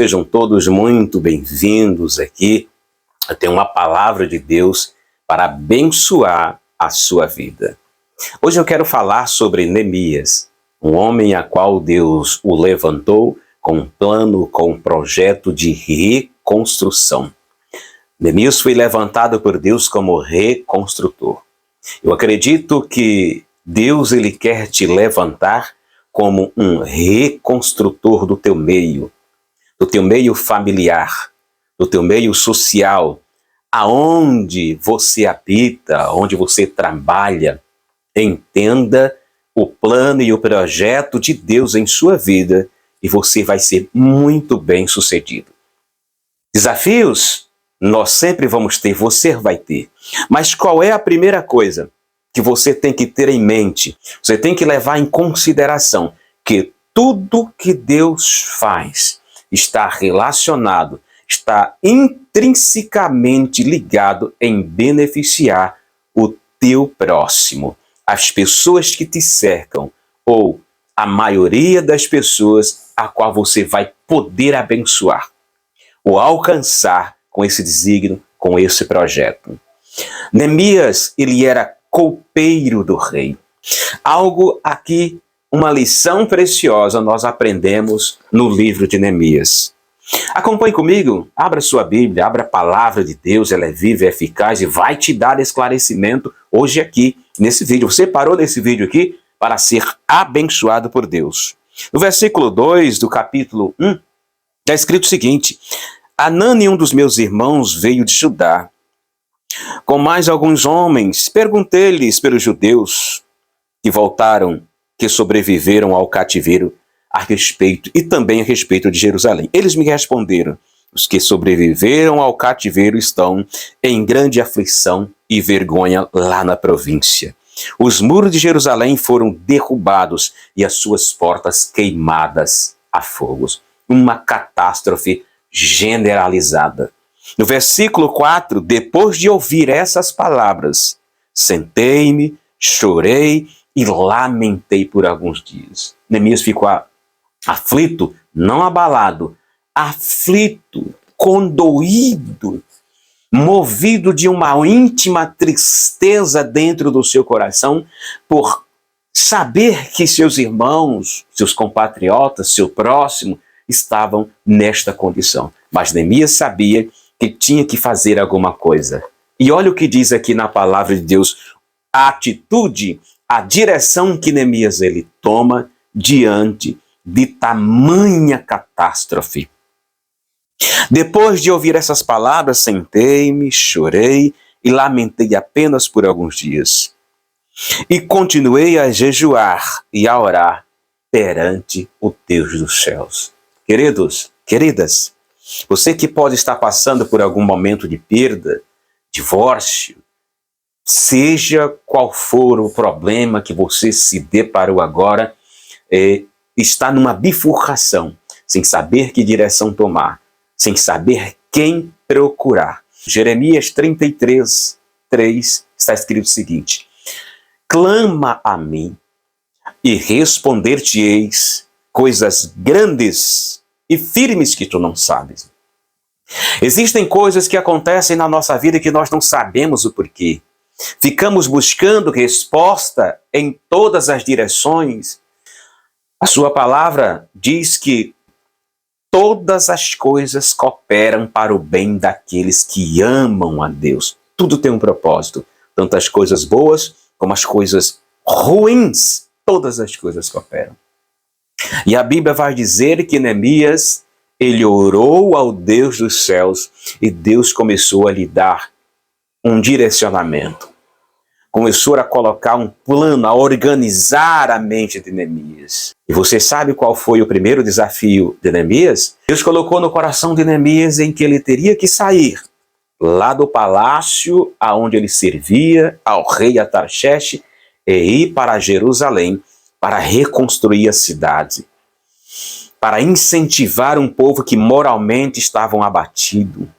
Sejam todos muito bem-vindos aqui. Eu tenho uma palavra de Deus para abençoar a sua vida. Hoje eu quero falar sobre Neemias, um homem a qual Deus o levantou com um plano, com um projeto de reconstrução. Neemias foi levantado por Deus como reconstrutor. Eu acredito que Deus ele quer te levantar como um reconstrutor do teu meio familiar, do teu meio social, aonde você habita, onde você trabalha. Entenda o plano e o projeto de Deus em sua vida e você vai ser muito bem sucedido. Desafios nós sempre vamos ter, você vai ter. Mas qual é a primeira coisa que você tem que ter em mente? Você tem que levar em consideração que tudo que Deus faz está relacionado, está intrinsecamente ligado em beneficiar o teu próximo, as pessoas que te cercam, ou a maioria das pessoas a qual você vai poder abençoar, ou alcançar com esse desígnio, com esse projeto. Neemias, ele era copeiro do rei. Algo aqui, uma lição preciosa nós aprendemos no livro de Neemias. Acompanhe comigo, abra sua Bíblia, abra a palavra de Deus, ela é viva e eficaz e vai te dar esclarecimento hoje aqui, nesse vídeo. Você parou nesse vídeo aqui para ser abençoado por Deus. No versículo 2 do capítulo 1, está escrito o seguinte: Anani, um dos meus irmãos, veio de Judá. Com mais alguns homens, perguntei-lhes pelos judeus que voltaram, que sobreviveram ao cativeiro, a respeito e também a respeito de Jerusalém. Eles me responderam: os que sobreviveram ao cativeiro estão em grande aflição e vergonha lá na província. Os muros de Jerusalém foram derrubados e as suas portas queimadas a fogos. Uma catástrofe generalizada. No versículo 4, depois de ouvir essas palavras, sentei-me, chorei e lamentei por alguns dias. Neemias ficou aflito, não abalado, aflito, condoído, movido de uma íntima tristeza dentro do seu coração por saber que seus irmãos, seus compatriotas, seu próximo, estavam nesta condição. Mas Neemias sabia que tinha que fazer alguma coisa. E olha o que diz aqui na palavra de Deus, a atitude, a direção que Neemias ele toma diante de tamanha catástrofe. Depois de ouvir essas palavras, sentei-me, chorei e lamentei apenas por alguns dias. E continuei a jejuar e a orar perante o Deus dos céus. Queridos, queridas, você que pode estar passando por algum momento de perda, divórcio, seja qual for o problema que você se deparou agora, está numa bifurcação, sem saber que direção tomar, sem saber quem procurar. Jeremias 33, 3, está escrito o seguinte: clama a mim e responder-te-eis coisas grandes e firmes que tu não sabes. Existem coisas que acontecem na nossa vida que nós não sabemos o porquê. Ficamos buscando resposta em todas as direções. A sua palavra diz que todas as coisas cooperam para o bem daqueles que amam a Deus. Tudo tem um propósito. Tanto as coisas boas como as coisas ruins. Todas as coisas cooperam. E a Bíblia vai dizer que Neemias, ele orou ao Deus dos céus e Deus começou a lhe dar um direcionamento. Começou a colocar um plano, a organizar a mente de Neemias. E você sabe qual foi o primeiro desafio de Neemias? Deus colocou no coração de Neemias em que ele teria que sair lá do palácio aonde ele servia ao rei Atarxerxes e ir para Jerusalém para reconstruir a cidade, para incentivar um povo que moralmente estavam abatido.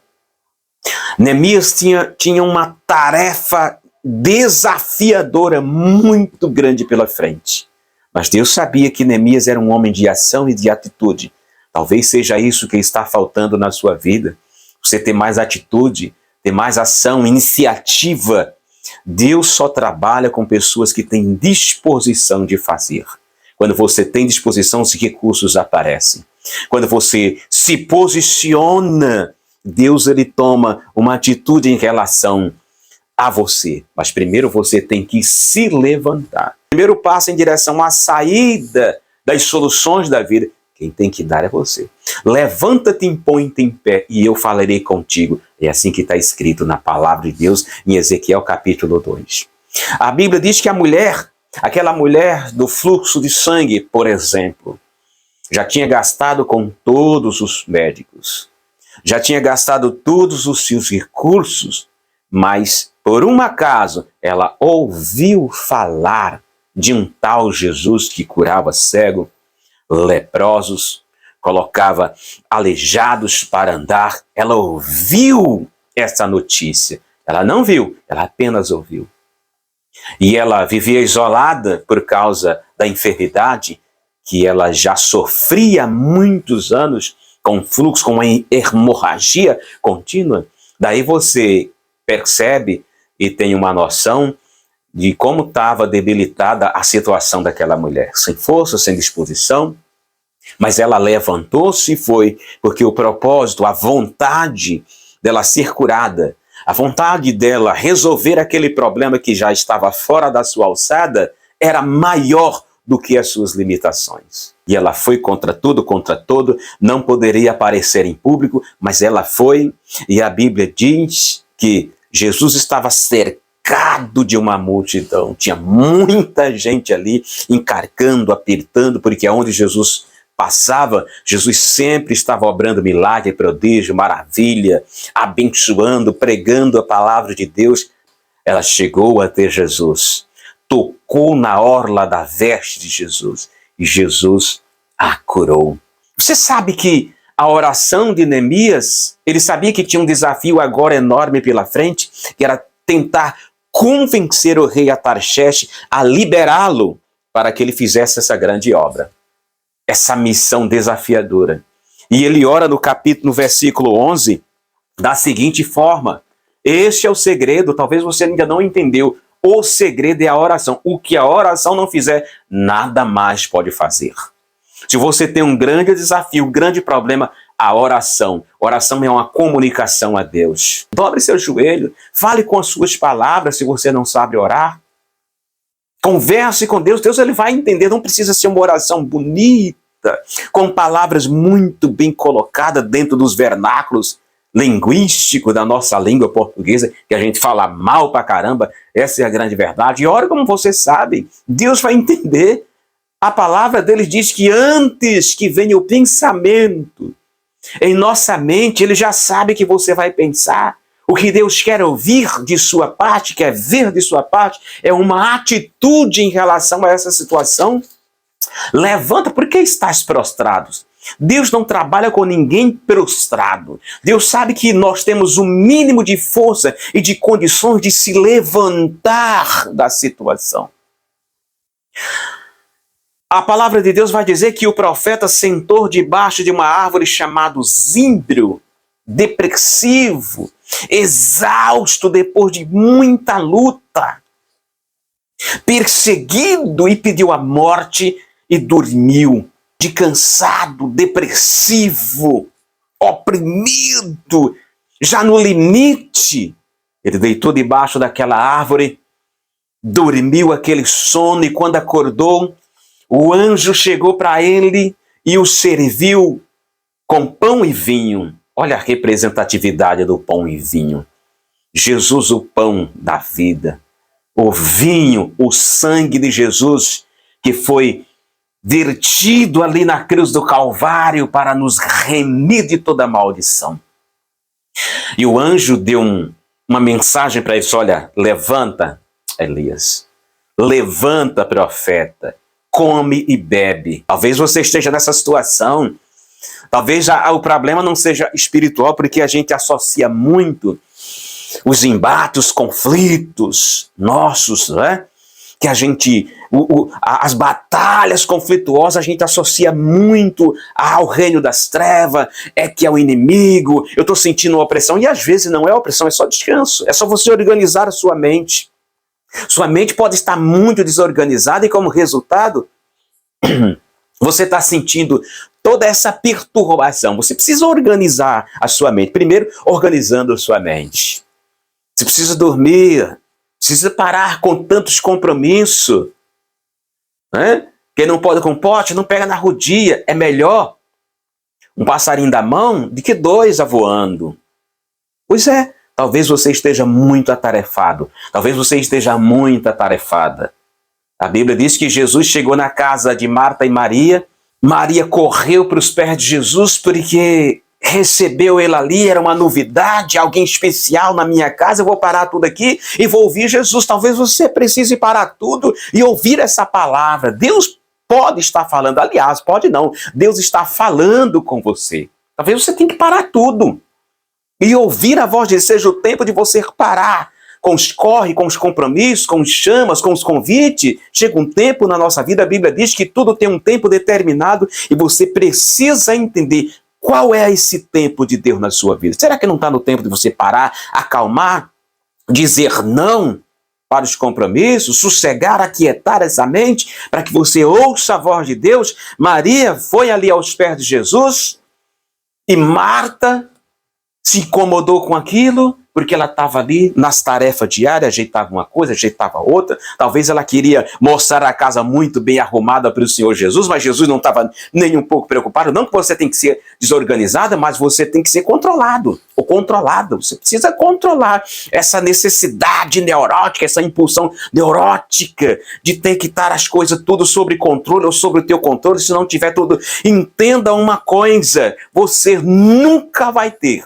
Neemias tinha uma tarefa desafiadora muito grande pela frente. Mas Deus sabia que Neemias era um homem de ação e de atitude. Talvez seja isso que está faltando na sua vida. Você ter mais atitude, ter mais ação, iniciativa. Deus só trabalha com pessoas que têm disposição de fazer. Quando você tem disposição, os recursos aparecem. Quando você se posiciona, Deus ele toma uma atitude em relação a você. Mas primeiro você tem que se levantar. Primeiro passo em direção à saída das soluções da vida. Quem tem que dar é você. Levanta-te e põe-te em pé e eu falarei contigo. É assim que está escrito na palavra de Deus em Ezequiel capítulo 2. A Bíblia diz que a mulher, aquela mulher do fluxo de sangue, por exemplo, já tinha gastado com todos os médicos, já tinha gastado todos os seus recursos, mas por um acaso ela ouviu falar de um tal Jesus que curava cego, leprosos, colocava aleijados para andar. Ela ouviu essa notícia. Ela não viu, ela apenas ouviu. E ela vivia isolada por causa da enfermidade que ela já sofria há muitos anos, com fluxo, com uma hemorragia contínua. Daí você percebe e tem uma noção de como estava debilitada a situação daquela mulher, sem força, sem disposição, mas ela levantou-se e foi, porque o propósito, a vontade dela ser curada, a vontade dela resolver aquele problema que já estava fora da sua alçada, era maior do que as suas limitações. E ela foi contra tudo, não poderia aparecer em público, mas ela foi, e a Bíblia diz que Jesus estava cercado de uma multidão, tinha muita gente ali encarcando, apertando, porque aonde Jesus passava, Jesus sempre estava obrando milagre, prodígio, maravilha, abençoando, pregando a palavra de Deus. Ela chegou até Jesus, tocou na orla da veste de Jesus e Jesus a curou. Você sabe que a oração de Neemias, ele sabia que tinha um desafio agora enorme pela frente, que era tentar convencer o rei Atarxerxes a liberá-lo para que ele fizesse essa grande obra, essa missão desafiadora. E ele ora no versículo 11, da seguinte forma: este é o segredo, talvez você ainda não entendeu, o segredo é a oração. O que a oração não fizer, nada mais pode fazer. Se você tem um grande desafio, um grande problema, a oração. Oração é uma comunicação a Deus. Dobre seu joelho, fale com as suas palavras se você não sabe orar. Converse com Deus, Deus ele vai entender, não precisa ser uma oração bonita, com palavras muito bem colocadas dentro dos vernáculos linguísticos da nossa língua portuguesa, que a gente fala mal pra caramba, essa é a grande verdade. E ora como você sabe, Deus vai entender. A palavra dele diz que antes que venha o pensamento em nossa mente, ele já sabe que você vai pensar. O que Deus quer ouvir de sua parte, quer ver de sua parte, é uma atitude em relação a essa situação. Levanta, por que estás prostrado? Deus não trabalha com ninguém prostrado. Deus sabe que nós temos o mínimo de força e de condições de se levantar da situação. A palavra de Deus vai dizer que o profeta sentou debaixo de uma árvore chamada zimbro, depressivo, exausto depois de muita luta, perseguido, e pediu a morte e dormiu, de cansado, depressivo, oprimido, já no limite. Ele deitou debaixo daquela árvore, dormiu aquele sono, e quando acordou, o anjo chegou para ele e o serviu com pão e vinho. Olha a representatividade do pão e vinho. Jesus, o pão da vida. O vinho, o sangue de Jesus, que foi vertido ali na cruz do Calvário para nos remir de toda maldição. E o anjo deu uma mensagem para ele: olha, levanta, Elias. Levanta, profeta. Come e bebe. Talvez você esteja nessa situação. Talvez o problema não seja espiritual, porque a gente associa muito os embates, os conflitos nossos, né, que a gente, as batalhas conflituosas, a gente associa muito ao reino das trevas, é que é o inimigo, eu estou sentindo uma opressão, e às vezes não é opressão, é só descanso, é só você organizar a sua mente. Sua mente pode estar muito desorganizada e como resultado, você está sentindo toda essa perturbação. Você precisa organizar a sua mente. Primeiro, organizando a sua mente. Você precisa dormir, precisa parar com tantos compromissos. Né? Quem não pode com pote, não pega na rodia. É melhor um passarinho da mão do que dois voando. Pois é, talvez você esteja muito atarefado. Talvez você esteja muito atarefada. A Bíblia diz que Jesus chegou na casa de Marta e Maria. Maria correu para os pés de Jesus porque recebeu ele ali, era uma novidade, alguém especial na minha casa, eu vou parar tudo aqui e vou ouvir Jesus. Talvez você precise parar tudo e ouvir essa palavra. Deus pode estar falando, aliás, pode não, Deus está falando com você. Talvez você tenha que parar tudo e ouvir a voz de Deus. Seja o tempo de você parar com os corre, com os compromissos, com os chamas, com os convites. Chega um tempo na nossa vida, a Bíblia diz que tudo tem um tempo determinado e você precisa entender qual é esse tempo de Deus na sua vida. Será que não está no tempo de você parar, acalmar, dizer não para os compromissos, sossegar, aquietar essa mente, para que você ouça a voz de Deus? Maria foi ali aos pés de Jesus e Marta se incomodou com aquilo, porque ela estava ali nas tarefas diárias, ajeitava uma coisa, ajeitava outra. Talvez ela queria mostrar a casa muito bem arrumada para o Senhor Jesus, mas Jesus não estava nem um pouco preocupado. Não que você tem que ser desorganizada, mas você tem que ser controlado, ou controlada. Você precisa controlar essa necessidade neurótica, essa impulsão neurótica de ter que estar as coisas tudo sob controle ou sobre o teu controle. Se não tiver tudo, entenda uma coisa, você nunca vai ter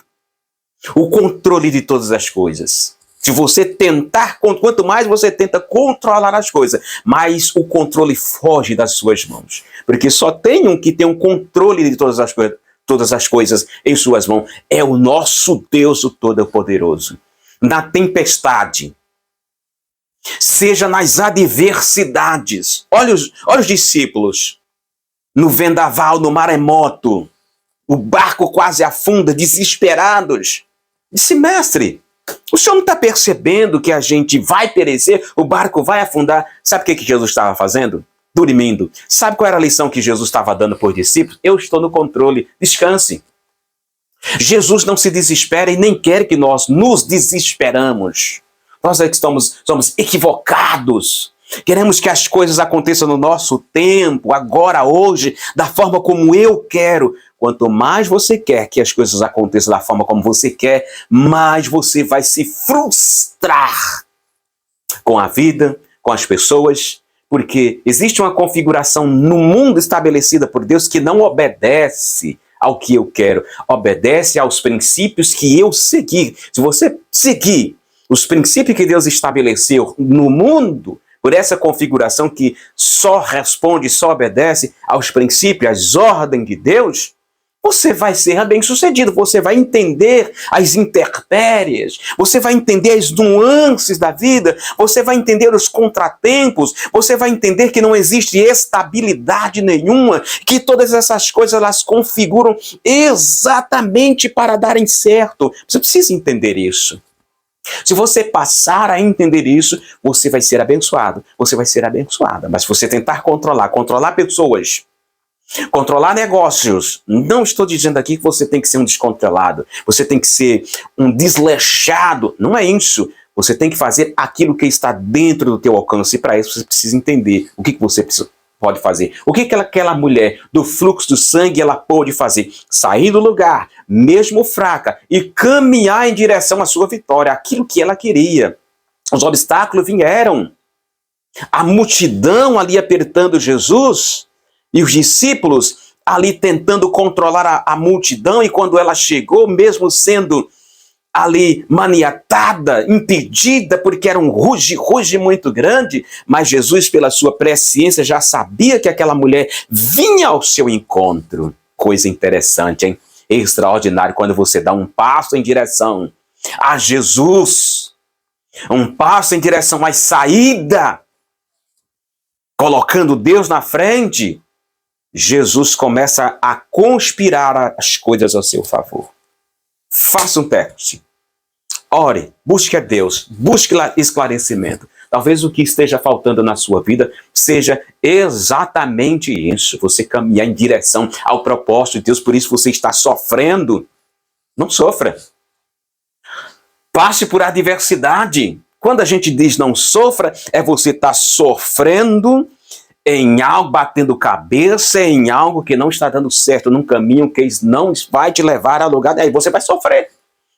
o controle de todas as coisas. Se você tentar, quanto mais você tenta controlar as coisas, mais o controle foge das suas mãos. Porque só tem um que tem um controle de todas as coisas em suas mãos. É o nosso Deus, o Todo-Poderoso. Na tempestade, seja nas adversidades. Olha os discípulos, no vendaval, no maremoto, o barco quase afunda, desesperados. Disse, mestre, o senhor não está percebendo que a gente vai perecer, o barco vai afundar? Sabe o que Jesus estava fazendo? Dormindo. Sabe qual era a lição que Jesus estava dando para os discípulos? Eu estou no controle, descanse. Jesus não se desespera e nem quer que nós nos desesperamos. Nós é que somos equivocados. Queremos que as coisas aconteçam no nosso tempo, agora, hoje, da forma como eu quero. Quanto mais você quer que as coisas aconteçam da forma como você quer, mais você vai se frustrar com a vida, com as pessoas, porque existe uma configuração no mundo estabelecida por Deus que não obedece ao que eu quero, obedece aos princípios que eu segui. Se você seguir os princípios que Deus estabeleceu no mundo, por essa configuração que só responde, só obedece aos princípios, às ordens de Deus, você vai ser bem-sucedido, você vai entender as intempéries, você vai entender as nuances da vida, você vai entender os contratempos, você vai entender que não existe estabilidade nenhuma, que todas essas coisas elas configuram exatamente para darem certo. Você precisa entender isso. Se você passar a entender isso, você vai ser abençoado, você vai ser abençoada. Mas se você tentar controlar pessoas, controlar negócios, não estou dizendo aqui que você tem que ser um descontrolado, você tem que ser um desleixado, não é isso. Você tem que fazer aquilo que está dentro do teu alcance, e para isso você precisa entender o que você pode fazer. O que aquela mulher do fluxo do sangue ela pôde fazer? Sair do lugar, mesmo fraca, e caminhar em direção à sua vitória, aquilo que ela queria. Os obstáculos vieram. A multidão ali apertando Jesus e os discípulos ali tentando controlar a multidão, e quando ela chegou, mesmo sendo ali maniatada, impedida, porque era um ruge muito grande, mas Jesus, pela sua presciência, já sabia que aquela mulher vinha ao seu encontro. Coisa interessante, hein? Extraordinário quando você dá um passo em direção a Jesus, um passo em direção à saída colocando Deus na frente, Jesus começa a conspirar as coisas ao seu favor. Faça um teste. Ore, busque a Deus, busque esclarecimento. Talvez o que esteja faltando na sua vida seja exatamente isso. Você caminhar em direção ao propósito de Deus, por isso você está sofrendo. Não sofra. Passe por adversidade. Quando a gente diz não sofra, é você estar sofrendo em algo, batendo cabeça em algo que não está dando certo, num caminho que não vai te levar a lugar, aí você vai sofrer.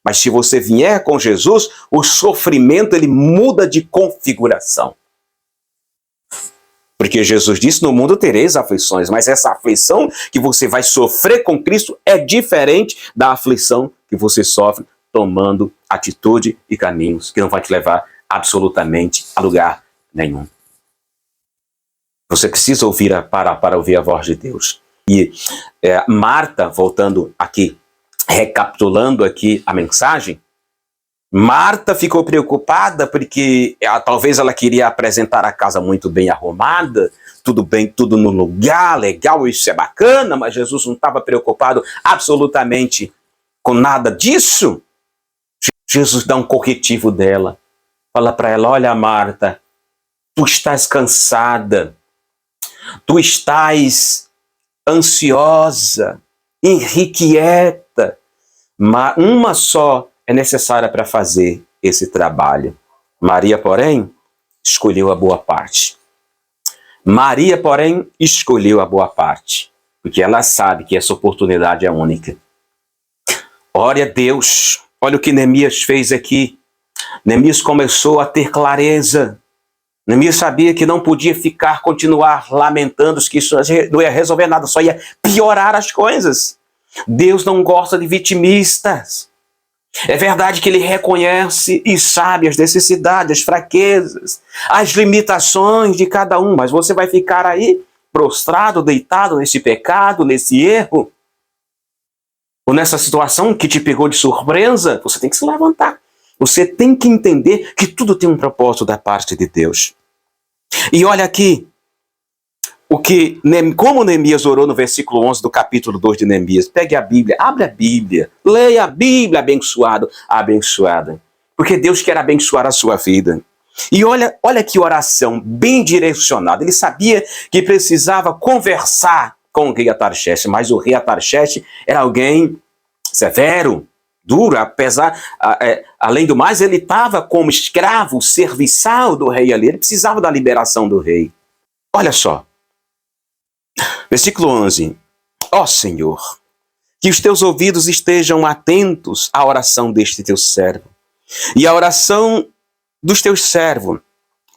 Mas se você vier com Jesus, o sofrimento ele muda de configuração. Porque Jesus disse, no mundo tereis aflições, mas essa aflição que você vai sofrer com Cristo é diferente da aflição que você sofre tomando atitude e caminhos que não vai te levar absolutamente a lugar nenhum. Você precisa ouvir para ouvir a voz de Deus. E Marta, voltando aqui, recapitulando aqui a mensagem, Marta ficou preocupada porque talvez ela queria apresentar a casa muito bem arrumada, tudo bem, tudo no lugar, legal, isso é bacana, mas Jesus não estava preocupado absolutamente com nada disso. Jesus dá um corretivo dela, fala para ela, olha Marta, tu estás cansada, tu estás ansiosa, irrequieta, mas uma só é necessária para fazer esse trabalho. Maria, porém, escolheu a boa parte. Maria, porém, escolheu a boa parte, porque ela sabe que essa oportunidade é única. Ore a Deus. Olha o que Neemias fez aqui. Neemias começou a ter clareza. Neemias sabia que não podia continuar lamentando, que isso não ia resolver nada, só ia piorar as coisas. Deus não gosta de vitimistas. É verdade que ele reconhece e sabe as necessidades, as fraquezas, as limitações de cada um, mas você vai ficar aí prostrado, deitado nesse pecado, nesse erro, ou nessa situação que te pegou de surpresa. Você tem que se levantar. Você tem que entender que tudo tem um propósito da parte de Deus. E olha aqui, como Neemias orou no versículo 11 do capítulo 2 de Neemias. Pegue a Bíblia, abre a Bíblia, leia a Bíblia, abençoado, abençoada. Porque Deus quer abençoar a sua vida. E olha que oração bem direcionada. Ele sabia que precisava conversar com o rei Atarxerxes, mas o rei Atarxerxes era alguém severo, duro, além do mais, ele estava como escravo serviçal do rei ali, ele precisava da liberação do rei. Olha só, versículo 11, ó Senhor, que os teus ouvidos estejam atentos à oração deste teu servo, e à oração dos teus servos,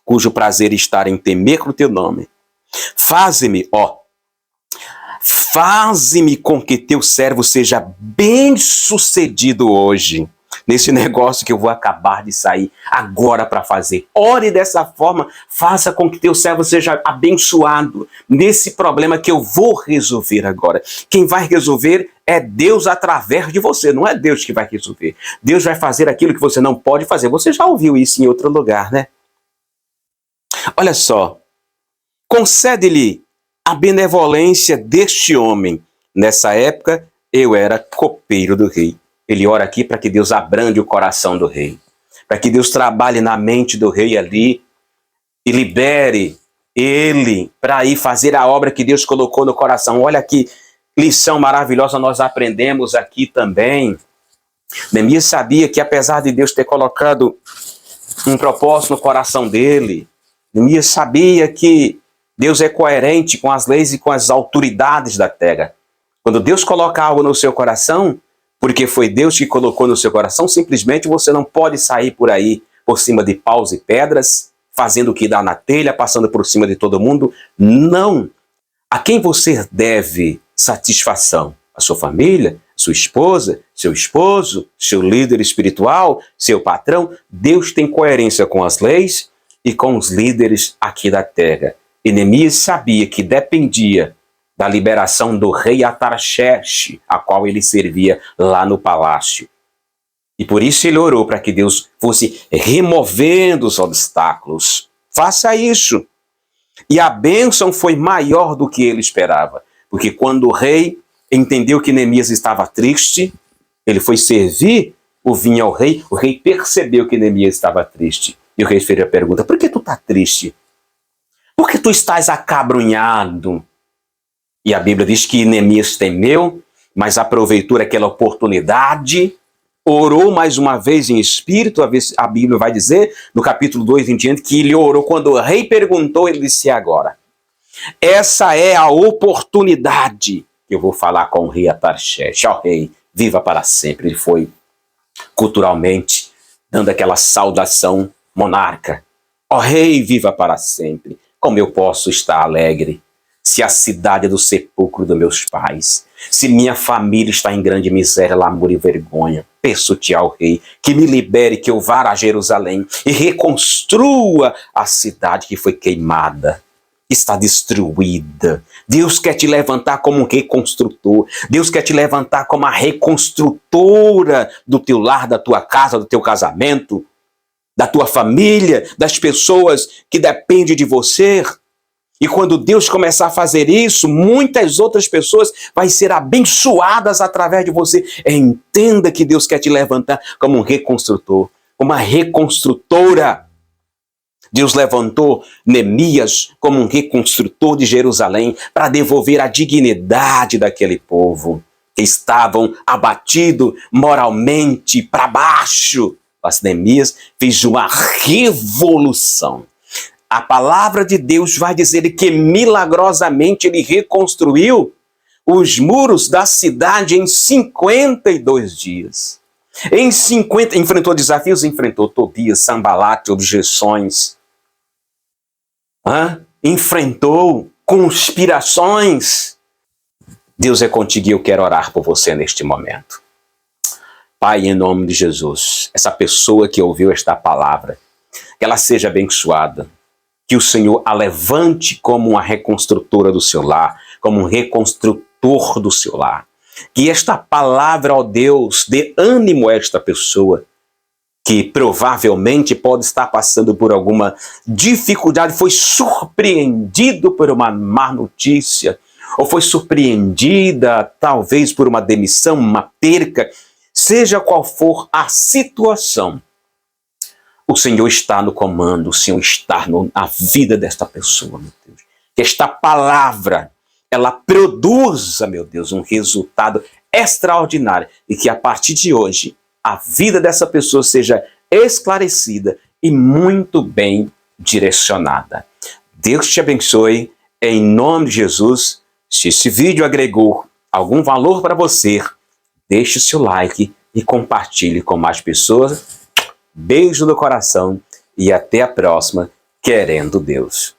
cujo prazer está em temer o teu nome. Faze-me com que teu servo seja bem sucedido hoje, nesse negócio que eu vou acabar de sair agora para fazer. Ore dessa forma, faça com que teu servo seja abençoado nesse problema que eu vou resolver agora. Quem vai resolver é Deus através de você, não é Deus que vai resolver. Deus vai fazer aquilo que você não pode fazer. Você já ouviu isso em outro lugar, né? Olha só, concede-lhe a benevolência deste homem. Nessa época, eu era copeiro do rei. Ele ora aqui para que Deus abrande o coração do rei, para que Deus trabalhe na mente do rei ali e libere ele para ir fazer a obra que Deus colocou no coração. Olha que lição maravilhosa nós aprendemos aqui também. Neemias sabia que apesar de Deus ter colocado um propósito no coração dele, Neemias sabia que Deus é coerente com as leis e com as autoridades da terra. Quando Deus coloca algo no seu coração, porque foi Deus que colocou no seu coração, simplesmente você não pode sair por aí, por cima de paus e pedras, fazendo o que dá na telha, passando por cima de todo mundo. Não. A quem você deve satisfação? A sua família, sua esposa, seu esposo, seu líder espiritual, seu patrão? Deus tem coerência com as leis e com os líderes aqui da terra. E Neemias sabia que dependia da liberação do rei Atarxerxes, a qual ele servia lá no palácio. E por isso ele orou para que Deus fosse removendo os obstáculos. Faça isso. E a bênção foi maior do que ele esperava. Porque quando o rei entendeu que Neemias estava triste, ele foi servir o vinho ao rei, o rei percebeu que Neemias estava triste. E o rei fez a pergunta: por que tu está triste? Por que tu estás acabrunhado? E a Bíblia diz que Neemias temeu, mas aproveitou aquela oportunidade, orou mais uma vez em espírito. A Bíblia vai dizer, no capítulo 2 em diante, que ele orou. Quando o rei perguntou, ele disse: agora, essa é a oportunidade que eu vou falar com o rei Atarxerxes. Ó rei, viva para sempre. Ele foi culturalmente dando aquela saudação monarca. Ó rei, viva para sempre. Como eu posso estar alegre se a cidade é do sepulcro dos meus pais, se minha família está em grande miséria, lamúria e vergonha? Peço-te ao rei que me libere, que eu vá a Jerusalém e reconstrua a cidade que foi queimada, está destruída. Deus quer te levantar como um reconstrutor. Deus quer te levantar como a reconstrutora do teu lar, da tua casa, do teu casamento, da tua família, das pessoas que dependem de você. E quando Deus começar a fazer isso, muitas outras pessoas vão ser abençoadas através de você. Entenda que Deus quer te levantar como um reconstrutor, uma reconstrutora. Deus levantou Neemias como um reconstrutor de Jerusalém para devolver a dignidade daquele povo que estavam abatidos moralmente para baixo. Mas Neemias fez uma revolução. A palavra de Deus vai dizer que milagrosamente ele reconstruiu os muros da cidade em 52 dias. Enfrentou desafios, enfrentou Tobias, Sanbalate, objeções. Enfrentou conspirações. Deus é contigo e eu quero orar por você neste momento. Pai, em nome de Jesus, essa pessoa que ouviu esta palavra, que ela seja abençoada, que o Senhor a levante como uma reconstrutora do seu lar, como um reconstrutor do seu lar. Que esta palavra, ó Deus, dê ânimo a esta pessoa, que provavelmente pode estar passando por alguma dificuldade, foi surpreendido por uma má notícia, ou foi surpreendida talvez por uma demissão, uma perca, seja qual for a situação. O Senhor está no comando, o Senhor está na vida desta pessoa, meu Deus. Que esta palavra, ela produza, meu Deus, um resultado extraordinário e que a partir de hoje a vida dessa pessoa seja esclarecida e muito bem direcionada. Deus te abençoe, em nome de Jesus. Se esse vídeo agregou algum valor para você, deixe o seu like e compartilhe com mais pessoas. Beijo no coração e até a próxima, querendo Deus.